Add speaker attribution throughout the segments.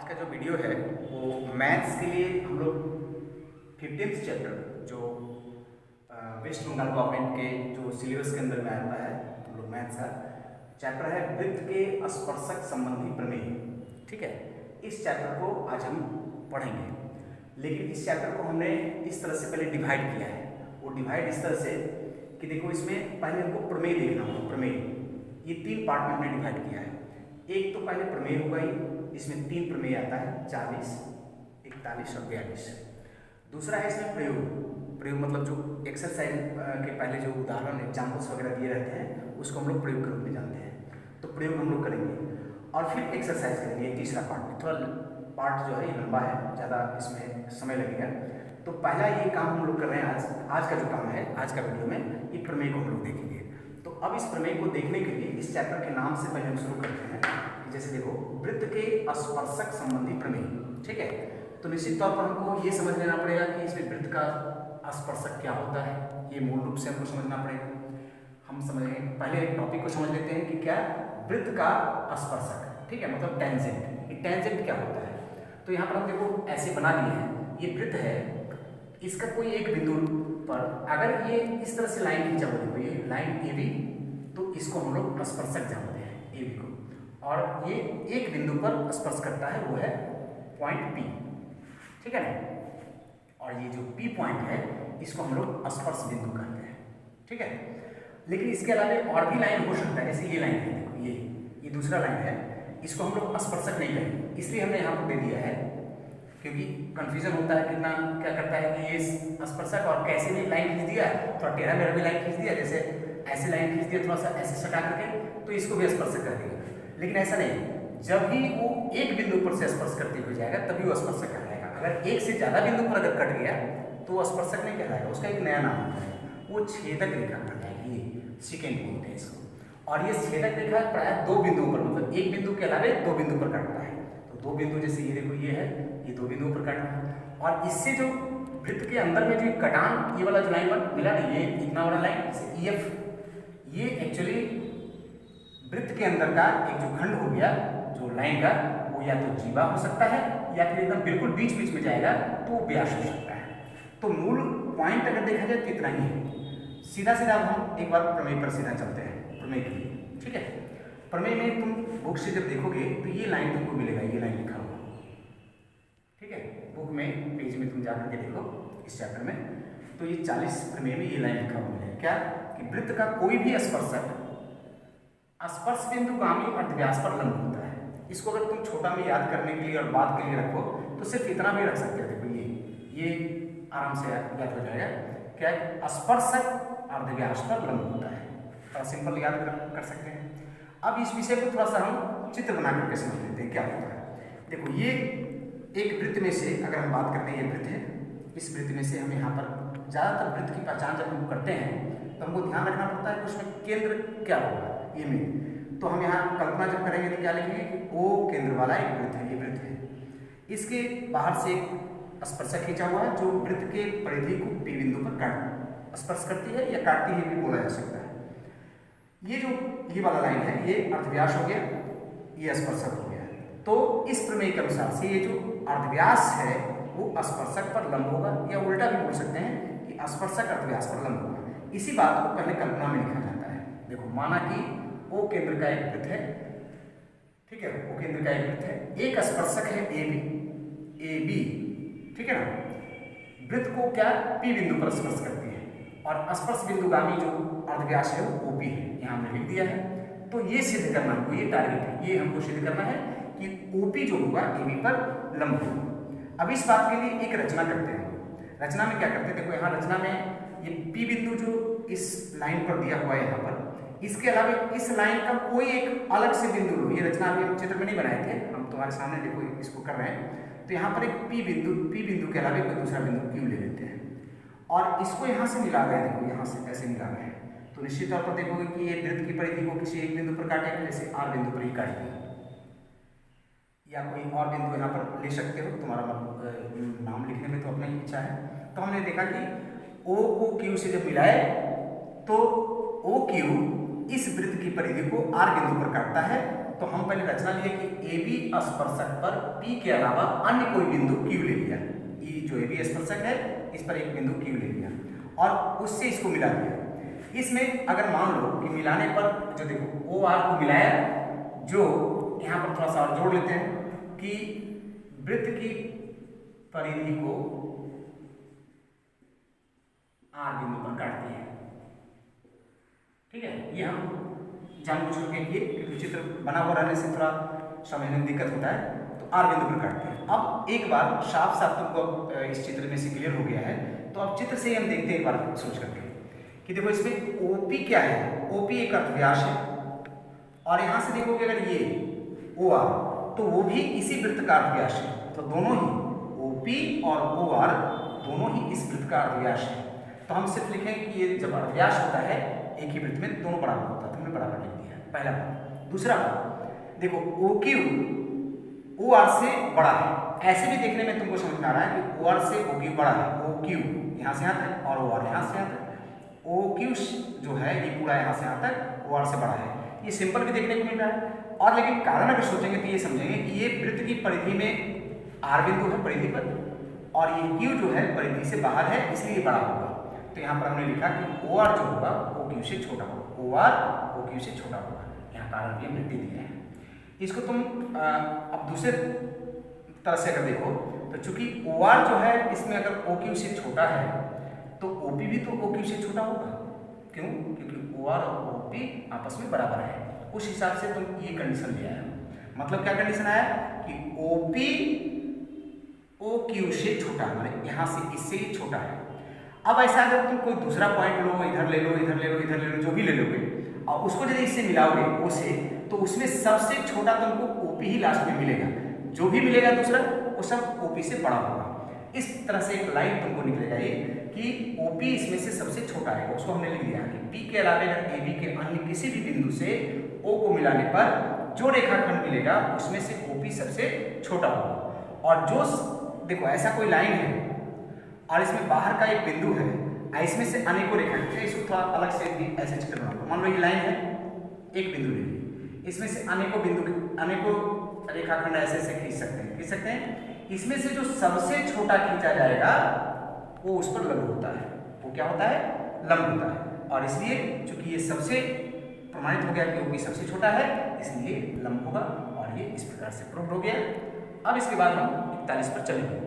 Speaker 1: का जो वीडियो है वो मैथ्स के लिए हम लोग 15th चैप्टर जो वेस्ट बंगाल गवर्नमेंट के जो सिलेबस के अंदर में आता है हम लोग मैथ्स का चैप्टर है वृत्त के स्पर्शक संबंधी प्रमेय। ठीक है, इस चैप्टर को आज हम पढ़ेंगे, लेकिन इस चैप्टर को हमने इस तरह से पहले डिवाइड किया है। वो डिवाइड इस तरह से कि देखो इसमें पहले हमको प्रमेय देखना होगा। प्रमेय ये 3 पार्ट में हमने डिवाइड किया है। एक तो पहले प्रमेय होगा ही, इसमें 3 प्रमेय आता है 40, 41 और 42। दूसरा है इसमें प्रयोग। प्रयोग मतलब जो एक्सरसाइज के पहले जो उदाहरण एग्जाम्पल्स वगैरह दिए रहते हैं उसको हम लोग प्रयोग के रूप में जानते हैं, तो प्रयोग हम लोग करेंगे और फिर एक्सरसाइज करेंगे। तीसरा पार्ट थोड़ा पार्ट जो है ये लंबा है, ज़्यादा इसमें समय लगेगा। तो पहला ये काम हम लोग कर रहे हैं आज का जो काम है आज का वीडियो में ये प्रमेय को हम लोग देखेंगे। तो अब इस प्रमेय को देखने के लिए इस चैप्टर के नाम से पहले हम शुरू करते हैं। जैसे देखो वृत्त के स्पर्शक संबंधी प्रमेय। ठीक है, तो निश्चित तौर पर हमको ये समझ लेना पड़ेगा कि इसमें वृत्त का स्पर्शक क्या होता है, ये मूल रूप से हमको समझना पड़ेगा। हम समझेंगे, पहले टॉपिक को समझ लेते हैं कि क्या वृत्त का स्पर्शक। ठीक है, मतलब टेंजेंट। ये टेंजेंट क्या होता है? तो यहाँ पर हम देखो ऐसे बना लिए हैं, ये वृत्त है, इसका कोई एक बिंदु पर अगर ये इस तरह से लाइन खींचा हुई है, लाइन ए बी, तो इसको हम लोग स्पर्शक जानते हैं ए बी को, और ये एक बिंदु पर स्पर्श करता है, वो है पॉइंट पी। ठीक है ना, और ये जो पी पॉइंट है इसको हम लोग स्पर्श बिंदु कहते हैं। ठीक है, लेकिन इसके अलावा और भी लाइन हो सकता है, जैसे ये लाइन है, देखो ये दूसरा लाइन है, इसको हम लोग स्पर्शक नहीं कहेंगे, इसलिए हमने यहाँ पर दे दिया है, क्योंकि कंफ्यूजन होता है कितना क्या करता है कि ये स्पर्शक और कैसे भी लाइन खींच दिया, थोड़ा टेढ़ा मेढ़ा भी लाइन खींच दिया, जैसे ऐसे लाइन खींच दिया थोड़ा सा ऐसे सटा करके, तो इसको भी स्पर्शक कर देगा। लेकिन ऐसा नहीं, जब भी वो एक बिंदु पर से स्पर्श करते हुए जाएगा तभी वो स्पर्शक कहलाएगा। अगर एक से ज़्यादा बिंदु पर अगर कट गया तो वो स्पर्शक नहीं कहलाएगा, उसका एक नया नाम होता है, वो छेदक रेखा कहलाएगी। ये सेकेंड पॉइंट है इसको, और ये छेदक रेखा प्रायः 2 बिंदुओं पर, मतलब एक बिंदु के अलावा 2 बिंदु पर काटता है। तो 2 बिंदु, जैसे ये देखो ये है, ये 2 बिंदुओं पर काटना है, और इससे जो वृत्त के अंदर में जो कटान, ये वाला जो लाइन मिला ना, ये इतना वाला लाइन जैसे EF, ये एक्चुअली वृत्त के अंदर का एक जो खंड हो गया जो लाइन का, वो या तो जीवा हो सकता है या फिर एकदम बिल्कुल बीच बीच में जाएगा तो वो व्यास हो सकता है। तो मूल पॉइंट अगर देखा जाए तो इतना ही है। सीधा सीधा अब हम एक बार प्रमेय पर सीधा चलते हैं प्रमेय के लिए। ठीक है, प्रमेय में तुम बुक से जब देखोगे तो ये लाइन तुमको मिलेगा, ये लाइन लिखा हुआ। ठीक है, बुक में पेज में तुम जाकर के देखो इस चैप्टर में, तो ये 40 प्रमेय में ये लाइन लिखा हुआ मिलेगा क्या, कि वृत्त का कोई भी स्पर्शक स्पर्श बिंदुगामी अर्धव्यास पर लंब होता है। इसको अगर तुम छोटा में याद करने के लिए और बात के लिए रखो तो सिर्फ इतना भी रख सकते हो। देखो ये आराम से याद हो जाएगा, क्या स्पर्शक अर्धव्यास पर लंब होता है, थोड़ा सिंपल याद कर सकते हैं। अब इस विषय को थोड़ा सा हम चित्र बना करके समझ लेते हैं क्या होता है। देखो ये एक वृत्त में से अगर हम बात करते हैं, ये वृत्त है, इस वृत्त में से हम यहाँ पर ज़्यादातर वृत्त की पहचान जब हम करते हैं तो हमको ध्यान रखना पड़ता है कि उसमें केंद्र क्या होगा। ये में तो हम यहाँ कल्पना जब करेंगे तो क्या लिखेंगे कि O केंद्र वाला एक वृत्त है, ये वृत्त है, इसके बाहर से एक स्पर्शक खींचा हुआ है जो वृत्त के परिधि को P बिंदु पर स्पर्श करती है या काटती है भी बोला जा सकता है। ये जो ये वाला लाइन है ये अर्धव्यास हो गया, ये स्पर्शक हो गया। तो इस प्रमेय के अनुसार से ये जो अर्धव्यास है वो स्पर्शक पर लंब होगा, या उल्टा भी बोल सकते हैं कि स्पर्शक अर्धव्यास पर लंब होगा। इसी बात को पहले कल्पना में लिखा जाता है। देखो माना कि O केंद्र का एक वृत्त है, ठीक है, O केंद्र का एक वृत्त है, एक स्पर्शक है AB, ठीक है ना, वृत्त को क्या P बिंदु पर स्पर्श करती है, और स्पर्श बिंदुगामी जो अर्धव्यास है वो OP है, यहाँ हमने लिख दिया है। तो ये सिद्ध करना हमको, ये टारगेट है, ये हमको सिद्ध करना है कि OP जो होगा AB पर लंब होगा। अब इस बात के लिए एक रचना करते हैं। रचना में क्या करते हैं, देखो यहाँ रचना में ये P बिंदु जो इस लाइन पर दिया हुआ है यहाँ पर, इसके अलावा इस लाइन का कोई एक अलग से बिंदु लो। ये रचना अभी हम चित्र में नहीं बनाए थे, हम तुम्हारे सामने देखो इसको कर रहे हैं। तो यहाँ पर एक P बिंदु के अलावा कोई दूसरा बिंदु Q ले लेते हैं और इसको यहाँ से मिला रहे हैं। देखो यहाँ से ऐसे मिला रहे हैं, तो निश्चित तौर पर देखोगे कि ये वृत्त की परिधि को किसी एक बिंदु पर काटेगा, जैसे R बिंदु पर ही काट दिया, या कोई और बिंदु यहाँ पर ले सकते हो, तुम्हारा नाम लिखने में तो अपनी ही इच्छा है। तो हमने देखा कि O को Q से जब मिलाए तो OQ इस वृत्त की परिधि को R बिंदु पर काटता है तो हम पहले रचना लिए कि ए बी स्पर्शक पर P के अलावा अन्य कोई बिंदु Q ले लिया। ये जो ए बी स्पर्शक है इस पर एक बिंदु Q ले लिया और उससे इसको मिला दिया। इसमें अगर मान लो कि मिलाने पर जो देखो ओ आर को मिलाया, जो यहाँ पर थोड़ा सा और जोड़ लेते हैं कि वृत्त की परिधि को आर बिंदु पर काटती है। ठीक है, ये हम जानबूझ करके किए क्योंकि चित्र बना हुआ रहने से थोड़ा समझने में दिक्कत होता है, तो आर बिंदु पर काटते हैं। अब एक बार साफ साफ तुमको इस चित्र में से क्लियर हो गया है, तो अब चित्र से ही हम देखते हैं एक बार सोच करके कि देखो इसमें ओपी क्या है। ओपी एक अर्थव्यास है और यहाँ से देखोगे अगर ये ओ आर तो वो भी इसी वृत्त का अर्थव्यास है, तो दोनों ही ओपी और ओ आर दोनों ही इस वृत्त का अर्थव्यास है। तो हम सिर्फ लिखें कि ये जब अर्थव्यास होता है एक ही वृत्त में दोनों बराबर होता है, तुमने बराबर लिख दिया पहला बात। दूसरा बात देखो ओ क्यू ओ आर से बड़ा है, ऐसे भी देखने में तुमको समझ में आ रहा है कि ओ आर से ओ क्यू बड़ा है। ओ क्यू यहाँ से यहाँ तक और ओ आर यहाँ से यहाँ तक। ओ क्यू जो है ये पूरा यहाँ से यहाँ तक ओ आर से बड़ा है, ये सिंपल भी देखने को मिल रहा है। और लेकिन कारण अगर सोचेंगे तो ये समझेंगे कि ये वृत्त की परिधि में आर बिंदु है परिधि पर, और ये क्यू जो है परिधि से बाहर है इसलिए बड़ा होगा। तो यहाँ पर हमने लिखा कि ओ आर जो होगा ओ क्यू से छोटा होगा, ओ आर ओ क्यू से छोटा होगा। यहाँ कारण भी हमने दे दिया है। इसको तुम अब दूसरे तरह से अगर देखो तो चूंकि ओ आर जो है इसमें अगर ओ क्यू से छोटा है तो ओ पी भी तो ओ क्यू से छोटा होगा। क्यों? क्योंकि ओ आर और ओ पी आपस में बराबर है। उस हिसाब से तुम ये कंडीशन ले आए। मतलब क्या कंडीशन आया कि ओ पी ओ क्यू से छोटा, मतलब यहाँ से इससे ही छोटा है। अब ऐसा अगर तुम कोई दूसरा पॉइंट लो, इधर ले लो, इधर ले लो, इधर ले लो, जो भी ले लोगे और उसको यदि इससे मिलाओगे ओ से, तो उसमें सबसे छोटा तुमको ओपी ही लास्ट में मिलेगा। जो भी मिलेगा दूसरा वो सब ओपी से बड़ा होगा। इस तरह से एक लाइन तुमको निकलेगा ये कि ओपी इसमें से सबसे छोटा है। उसको हमने लिख दिया कि पी के अलावा अगर ए बी के अन्य किसी भी बिंदु से ओ को मिलाने पर जो रेखाखंड मिलेगा उसमें से ओपी सबसे छोटा होगा। और जो देखो ऐसा कोई लाइन है और इसमें बाहर का एक बिंदु है, इसमें से अनेकों रेखाखंड है। इसको थोड़ा अलग से भी ऐसे चित्र बनाओ। मान लो ये लाइन है, एक बिंदु ले लीजिए, इसमें से अनेकों बिंदु अनेकों रेखाखंड ऐसे ऐसे खींच सकते हैं। इसमें से जो सबसे छोटा खींचा जाएगा वो उस पर लंब होता है। वो क्या होता है? लंब होता है। और इसलिए चूंकि ये सबसे प्रमाणित हो गया कि वो भी सबसे छोटा है, इसलिए लंब होगा। और ये इस प्रकार से प्रूव हो गया। अब इसके बाद हम 41 पर चलेंगे।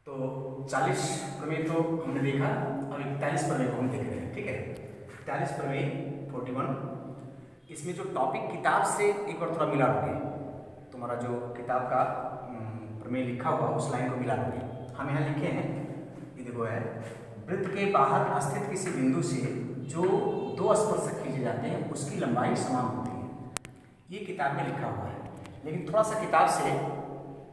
Speaker 1: तो 40 प्रमेय तो हमने देखा, अब 41 प्रमेय को हम देख रहे हैं। ठीक है, 41 प्रमेय 41, इसमें जो टॉपिक किताब से एक बार थोड़ा मिला लोगे, तुम्हारा जो किताब का प्रमेय लिखा हुआ उस लाइन को मिला लोगे। हम यहाँ लिखे हैं, ये देखो है, वृत्त के बाहर स्थित किसी बिंदु से जो दो स्पर्शक खींचे जाते हैं उसकी लंबाई समान होती है। ये किताब में लिखा हुआ है, लेकिन थोड़ा सा किताब से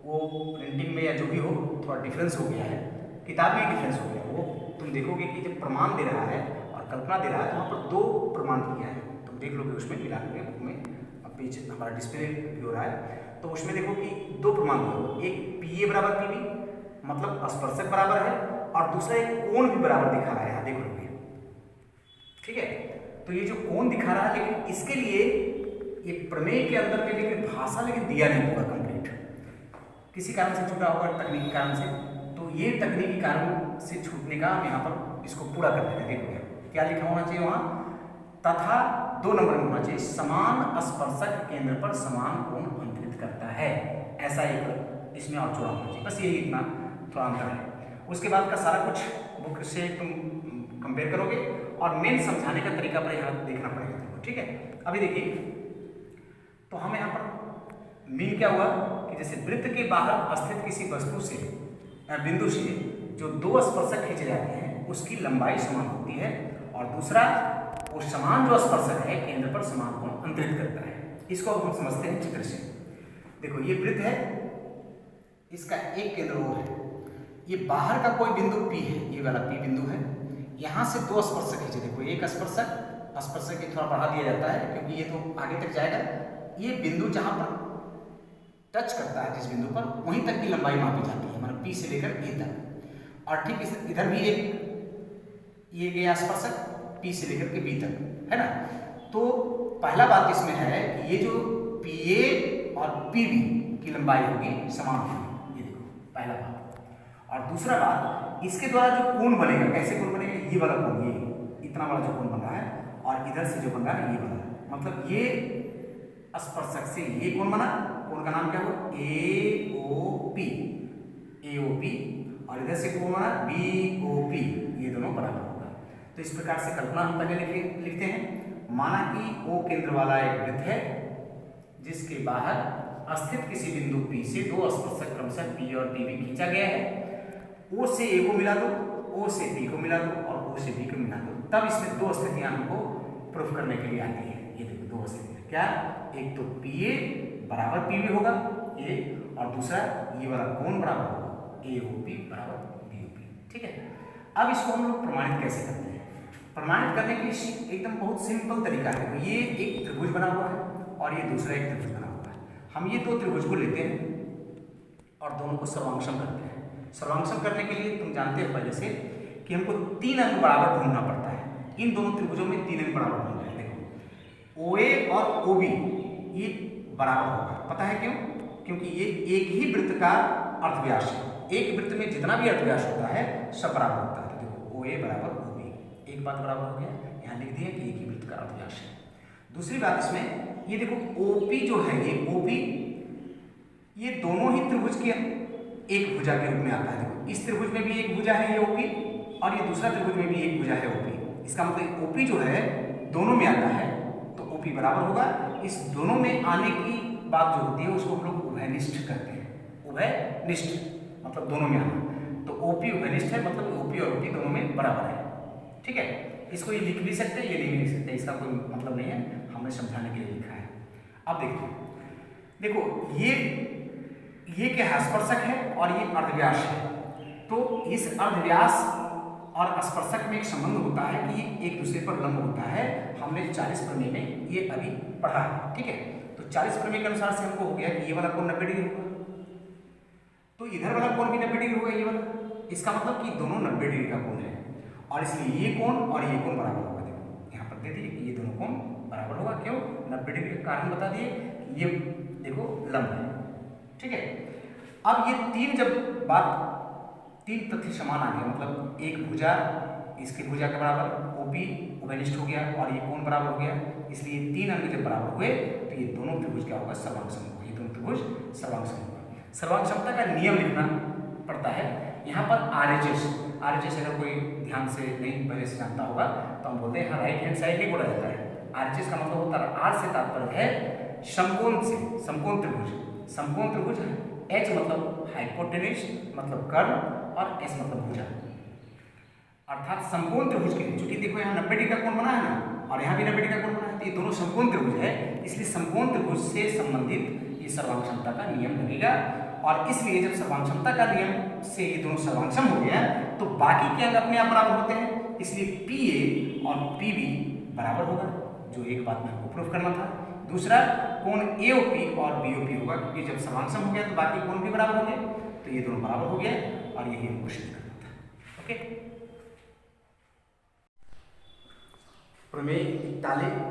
Speaker 1: वो प्रिंटिंग में या जो भी हो थोड़ा डिफरेंस हो गया है। किताब में डिफरेंस हो गया। वो तुम देखोगे कि जब प्रमाण दे रहा है और कल्पना दे रहा है तो वहाँ पर दो प्रमाण दिया है, तुम देख लोगे उसमें मिला लोगे बुक में। अब पेज हमारा डिस्प्ले भी हो रहा है तो उसमें देखो कि दो प्रमाण दिए, एक पी ए बराबर पी बी मतलब स्पर्शक बराबर है, और दूसरा एक कोण भी बराबर दिखा रहा है, यहाँ देख लोगे। ठीक है, तो ये जो कोण दिखा रहा है, लेकिन इसके लिए ये प्रमेय के अंदर में लेकिन भाषा लेकिन दिया नहीं पूरा कंप्लीट, किसी कारण से छूटा होगा, तकनीकी कारण से। तो ये तकनीकी कारण से छूटने का हम यहाँ पर इसको पूरा कर देते हैं। देखो क्या लिखा होना चाहिए वहाँ, तथा 2 नंबर में होना चाहिए, समान स्पर्शक केंद्र पर समान कोण अंतरित करता है। ऐसा एक इसमें और जोड़ा होना चाहिए, बस यही इतना थोड़ा अंतर है। उसके बाद का सारा कुछ बुक से तुम कंपेयर करोगे और मेन समझाने का तरीका पर यहाँ देखना पड़ेगा तुमको। ठीक है, अभी देखिए तो हमें यहाँ पर मीन क्या हुआ कि जैसे वृत्त के बाहर स्थित किसी वस्तु से बिंदु से जो दो स्पर्शक खींचे जाते हैं उसकी लंबाई समान होती है, और दूसरा वो समान जो स्पर्शक है केंद्र पर समान कोण अंतरित करता है। इसको अब हम समझते हैं चित्र से। देखो ये वृत्त है, इसका एक केंद्र वो है, ये बाहर का कोई बिंदु P है, ये वाला P बिंदु है। यहाँ से दो स्पर्शक खींचे, देखो एक स्पर्शक ये थोड़ा बढ़ा दिया जाता है क्योंकि ये तो आगे तक जाएगा, ये बिंदु जहाँ पर टच करता है, जिस बिंदु पर, वहीं तक की लंबाई मापी जाती है, मतलब P से लेकर A तक। और ठीक इधर भी एक ये गया स्पर्शक P से लेकर के B तक, है ना। तो पहला बात इसमें है कि ये जो PA और PB की लंबाई होगी समान होगी, ये देखो पहला बात। और दूसरा बात, इसके द्वारा जो कोण बनेगा, कैसे कोण बनेगा, ये वाला कोण, ये इतना वाला जो कोण बन रहा है, और इधर से जो बन रहा है ये बना, मतलब ये स्पर्शक से ये कोण बना, कोण का नाम क्या हुआ, AOP, और इधर से कोण बना BOP, ये दोनों बराबर होगा। तो इस प्रकार से कल्पना हम पहले लिखते हैं। माना कि O केंद्र वाला एक वृत्त है जिसके बाहर स्थित किसी बिंदु P से दो स्पर्शक क्रमशः P और PB खींचा गया है। O से A को मिला दो, O से P को मिला दो और O से B को मिला दो, तब इसमें दो स्थितियां हमको प्रूफ करने के लिए आती है। ये देखो दो स्थितियां, क्या, एक तो PA बराबर PB होगा ये, और दूसरा ये वाला कोण बराबर होगा AOP बराबर BOP। ठीक है, अब इसको हम लोग प्रमाणित कैसे करते हैं? प्रमाणित करने के लिए एकदम बहुत सिंपल तरीका है। तो ये एक त्रिभुज बना हुआ है और ये दूसरा एक त्रिभुज बना हुआ है। हम ये दो त्रिभुज को लेते हैं और दोनों को सर्वांक्षम करते हैं। सर्वांक्षम करने के लिए तुम जानते हो पहले से कि हमको 3 अंक बराबर ढूंढना पड़ता है। इन दोनों त्रिभुजों में 3 अंक बराबर ढूंढना है। देखो OA और OB ये बराबर होगा, पता है क्यों? क्योंकि ये एक ही वृत्त का अर्थव्यास है। एक वृत्त में जितना भी अर्थव्यास होता है सब बराबर होता है। तो देखो OA बराबर OB, एक बात बराबर हो गया, यहाँ लिख दिया कि एक ही वृत्त का अर्थव्यास है। दूसरी बात इसमें ये देखो OP जो है, ये OP ये दोनों ही त्रिभुज के एक भुजा के रूप में आता है। देखो इस त्रिभुज में भी एक भुजा है ये OP, और ये दूसरा त्रिभुज में भी एक भुजा है OP। इसका मतलब OP जो है दोनों में आता है, तो OP बराबर होगा। इस दोनों में आने की बात जो होती है उसको हम लोग उभयनिष्ठ करते हैं। उभयनिष्ठ मतलब दोनों में आना, तो OP उभयनिष्ठ है, मतलब OP और OP दोनों में बराबर है। ठीक है, इसको ये लिख भी सकते हैं, ये नहीं भी लिख सकते, इसका कोई मतलब नहीं है, हमने समझाने के लिए लिखा है। अब देखो ये क्या है, स्पर्शक है और ये अर्धव्यास है। तो इस अर्धव्यास और स्पर्शक में एक संबंध होता है कि ये एक दूसरे पर लंब होता है। हमने 40 प्रमेय में ये अभी पढ़ा है। ठीक है, तो 40 प्रमेय के अनुसार से हमको हो गया कि ये वाला कोण 90 डिग्री होगा, तो इधर वाला कोण भी 90 डिग्री होगा ये वाला। इसका मतलब कि दोनों 90 डिग्री का कोण है, और इसलिए ये कोण और ये कोण बराबर होगा। देखो यहाँ पर दे दिए कि ये दोनों कोण बराबर होगा। क्यों? 90 डिग्री का कारण बता दिए, ये देखो लंब है। ठीक है, अब ये तीन तथ्य समान आ गया, मतलब एक भुजा इसके भुजा के बराबर OP उभयनिष्ठ हो गया और ये कोण बराबर हो गया, इसलिए 3 अंक जब बराबर हुए तो ये दोनों त्रिभुज क्या होगा, सर्वांगसम होगा। ये दोनों त्रिभुज सर्वांगसम होगा। सर्वांगसमता का नियम लिखना पड़ता है। यहाँ पर RHS अगर कोई ध्यान से नहीं पहले से जानता होगा तो हम बोलते हैं हाँ राइट हैंड साइड ही बोला जाता है। RHS का मतलब होता है, R से तात्पर्य है समकोण से, समकोण त्रिभुज। समकोण त्रिभुज है, H मतलब हाइपोटेन्यूज मतलब कर्ण, और S मतलब भुजा, अर्थात समकोण त्रिभुज के लिए। चूंकि देखो यहाँ 90 डिग्री का कोण बना है ना, और यहाँ भी 90 डिग्री का कोण बना है, तो ये दोनों समकोण त्रिभुज है, इसलिए समकोण त्रिभुज से संबंधित ये सर्वांगसमता का नियम लगेगा। और इसलिए जब सर्वांगसमता का नियम से ये दोनों सर्वांगसम हो गया तो बाकी के अंग अपने आप बराबर होते हैं, इसलिए PA और PB बराबर होगा, जो एक बात में आपको प्रूफ करना था। दूसरा कोण AOP और BOP होगा, क्योंकि जब सर्वांगसम हो गया तो बाकी कोण भी बराबर होंगे, तो ये दोनों बराबर हो गया, और यही हमको सिद्ध करना था। ओके, प्रमेय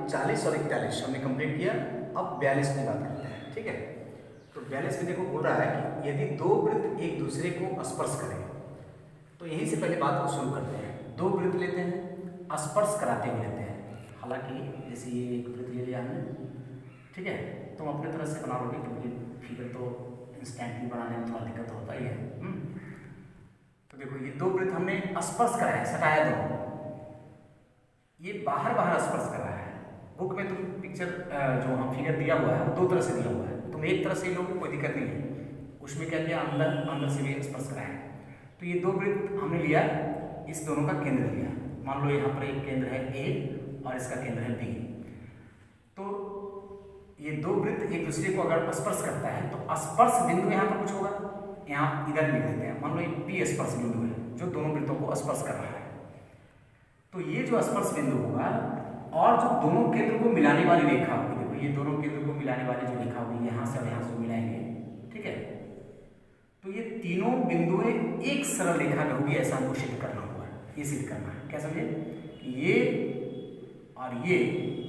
Speaker 1: 40 और 41 हमने कंप्लीट किया। अब 42 की बात करते हैं। ठीक है, तो 42 में देखो बोल रहा है कि यदि दो वृत्त एक दूसरे को स्पर्श करें, तो यहीं से पहले बात को शुरू करते हैं। दो वृत्त लेते हैं, स्पर्श कराते हुए लेते हैं। हालांकि जैसे ये एक वृत्त ले लिया हमने, ठीक है, तुम अपने तरह से बना लोगे, क्योंकि फिगर तो इंस्टेंटली बनाने में थोड़ा दिक्कत होता ही है। तो देखो ये दो वृत्त हमने स्पर्श कराया, सटाया दो, ये बाहर स्पर्श कर रहा है। बुक में तुम पिक्चर जो हम फिगर दिया हुआ है वो दो तरह से दिया हुआ है, तुम एक तरह से लोगों को कोई दिक्कत नहीं है, उसमें क्या किया अंदर से भी स्पर्श कराया। तो ये दो वृत्त हमने लिया, इस दोनों का केंद्र लिया। मान लो यहाँ पर एक केंद्र है A और इसका केंद्र है B। तो ये दो वृत्त एक दूसरे को अगर स्पर्श करता है तो स्पर्श बिंदु यहाँ पर कुछ होगा, यहाँ इधर लिख देते हैं। मान लो ये P स्पर्श बिंदु है जो दोनों वृत्तों को स्पर्श कर रहा है। तो ये जो स्पर्श बिंदु होगा और जो दोनों केंद्र को मिलाने वाली रेखा, देखो ये दोनों केंद्र को मिलाने वाली जो रेखा होगी यहाँ से और यहाँ से मिलाएंगे, ठीक है। तो ये तीनों बिंदुएं एक सरल रेखा में होगी, ऐसा हमको सिद्ध करना होगा। ये सिद्ध करना है, क्या समझे कि ये और ये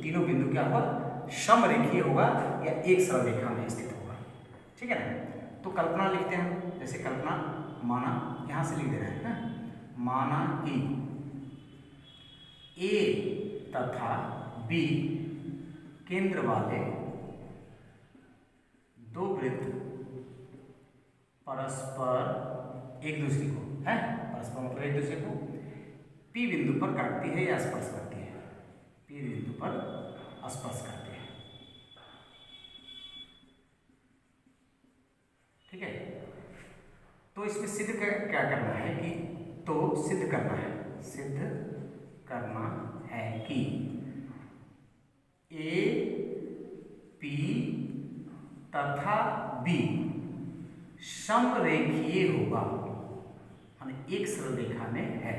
Speaker 1: तीनों बिंदु क्या होगा, समरेखीय होगा या एक सरल रेखा में स्थित होगा, ठीक है ना। तो कल्पना लिखते हैं, जैसे कल्पना माना, यहाँ से लिख दे रहे हैं ना, माना कि ए तथा बी केंद्र वाले दो वृत्त परस्पर एक दूसरे को है, परस्पर मतलब एक दूसरे को पी बिंदु पर काटती है या स्पर्श करती है, पी बिंदु पर स्पर्श करती है, ठीक है। तो इसमें सिद्ध क्या करना है कि, तो सिद्ध करना है कि ए पी तथा बी समरेखीय होगा, यानी एक सरल रेखा में है,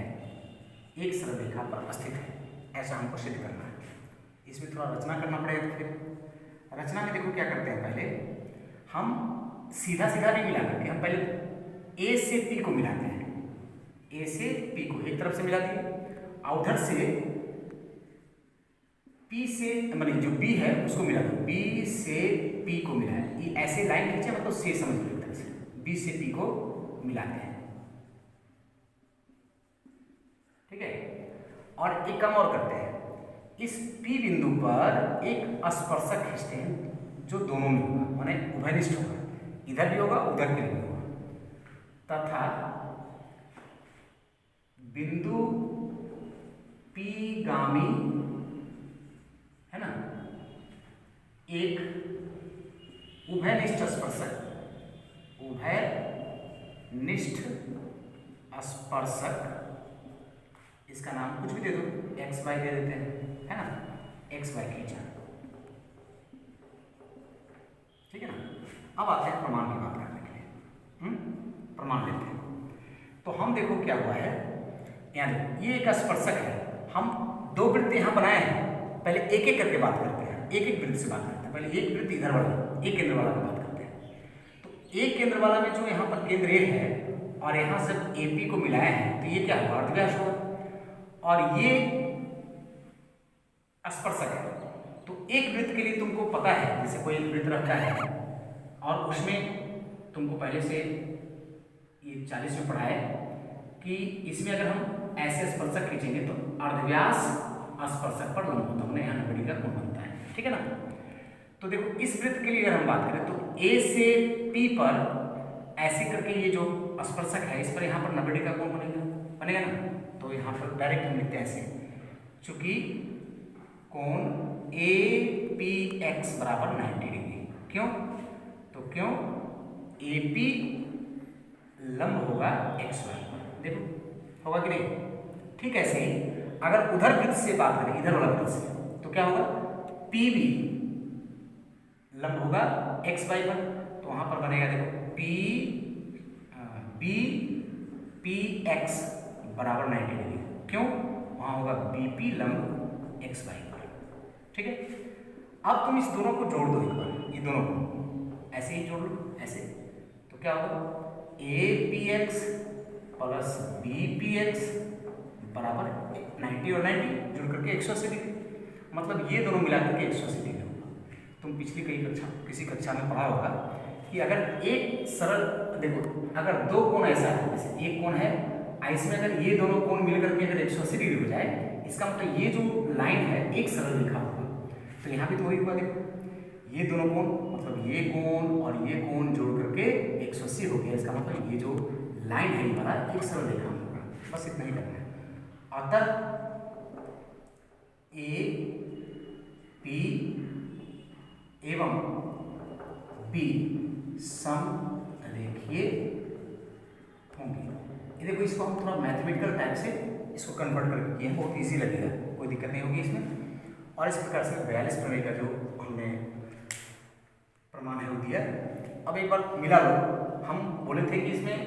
Speaker 1: एक सरल रेखा पर स्थित है, ऐसा हमको सिद्ध करना है। इसमें थोड़ा रचना करना पड़ेगा। तो फिर रचना में देखो क्या करते हैं, पहले हम सीधा सीधा नहीं मिला करके, हम पहले ए से पी को मिलाते हैं, ए से पी को एक तरफ से मिला दिए, और उधर से पी से मतलब जो बी है उसको मिला दो, बी से पी को मिलाया, ये ऐसे लाइन खींचे मतलब से समझ लो, एक तरह से बी से पी को मिलाते हैं, ठीक है। और एक काम और करते हैं, इस पी बिंदु पर एक स्पर्शक खींचते हैं जो दोनों में होगा, माने उभयनिष्ठ होगा, इधर भी होगा उधर भी होगा, तथा बिंदु पी गामी है ना, एक उभयनिष्ठ स्पर्शक, उभयनिष्ठ स्पर्शक, इसका नाम कुछ भी दे दो, एक्स वाई दे देते हैं, है ना, एक्स वाई खींचा, ठीक है ना। अब आते हैं प्रमाण की बात करने के लिए, प्रमाण लेते हैं। तो हम देखो क्या हुआ है, यहाँ देखो ये एक स्पर्शक है, हम दो वृत्त यहाँ बनाए हैं, पहले एक एक करके बात करते हैं, एक एक वृत्त से बात करते हैं, पहले एक वृत्त इधर वाला, एक केंद्र वाला की बात करते हैं। तो एक केंद्र वाला में जो यहाँ पर केंद्र ए है और यहाँ से ए पी को मिलाया है, तो ये क्या होगा, अर्धव्यास होगा, और ये स्पर्शक है। तो एक वृत्त के लिए तुमको पता है, जैसे कोई एक वृत्त रखा है और उसमें तुमको पहले से ये 40 में पढ़ा है कि इसमें अगर हम ऐसे स्पर्शक खींचेंगे तो अर्धव्यास स्पर्शक पर लंब होता है, यहाँ 90 डिग्री का कोण बनता है, ठीक है ना। तो देखो इस वृत्त के लिए अगर हम बात करें तो ए से पी पर ऐसे करके ये जो स्पर्शक है इस पर यहाँ पर 90 डिग्री का कोण बनेगा ना। तो यहाँ पर डायरेक्ट हम लिखते हैं ऐसे, चूंकि कोण ए पी एक्स बराबर 90 डिग्री, क्यों, तो क्यों ए पी लंब होगा एक्स वाई पर, देखो होगा कि नहीं। ठीक ऐसे ही अगर उधर वृत्त से बात करें, इधर वाला वृत्त से, तो क्या होगा, पी भी लंब होगा एक्स वाई पर, तो वहां पर बनेगा देखो पी बी पी एक्स बराबर 90 डिग्री, क्यों, वहां होगा बी पी लंब एक्स वाई पर, ठीक है। अब तुम इस दोनों को जोड़ दो एक बार, ये दोनों को ऐसे ही जोड़ लो, ऐसे, तो क्या होगा A P X plus B P X बराबर 90 और 90 जुड़ करके 180 डिग्री, मतलब ये दोनों मिलाकर के 180 डिग्री होगा। तुम पिछली किसी कक्षा में पढ़ा होगा कि अगर एक सरल, देखो अगर दो कोण ऐसा है, जैसे एक कोण है, इसमें अगर ये दोनों कोण मिलकर के अगर 180 डिग्री हो जाए, इसका मतलब ये जो लाइन है एक सरल रेखा होगा। तो यहाँ भी तो वही हुआ, देखो ये दोनों कोण मतलब ये कोण और ये कोण जोड़ करके 180 हो गया, इसका मतलब ये जो लाइन है ये वाला एक सरल रेखा होगा। बस इतना ही करना है। अतः ए पी एवं बी समरेखीय होंगे। ये देखो इसको हम थोड़ा मैथमेटिकल टाइप से इसको कन्वर्ट करके किए हैं, बहुत इजी लगेगा, कोई दिक्कत नहीं होगी इसमें। और इस प्रकार से 42 प्रमेय का जो हमने प्रमाण है वो दिया। अब एक बार मिला लो, हम बोले थे कि इसमें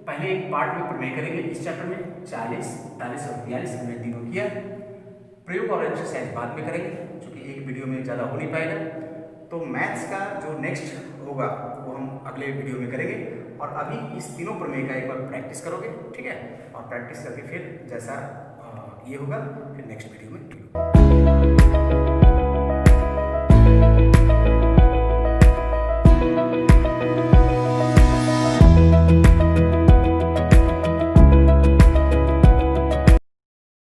Speaker 1: पहले एक पार्ट में प्रमेय करेंगे, इस चैप्टर में 40, 41 और 42 हमने तीनों किया। प्रयोग और एक्सरसाइज बाद में करेंगे, क्योंकि एक वीडियो में ज़्यादा हो नहीं पाएगा। तो मैथ्स का जो नेक्स्ट होगा वो हम अगले वीडियो में करेंगे। और अभी इस तीनों प्रमेय का एक बार प्रैक्टिस करोगे, ठीक है, और प्रैक्टिस करके फिर जैसा ये होगा फिर नेक्स्ट वीडियो में।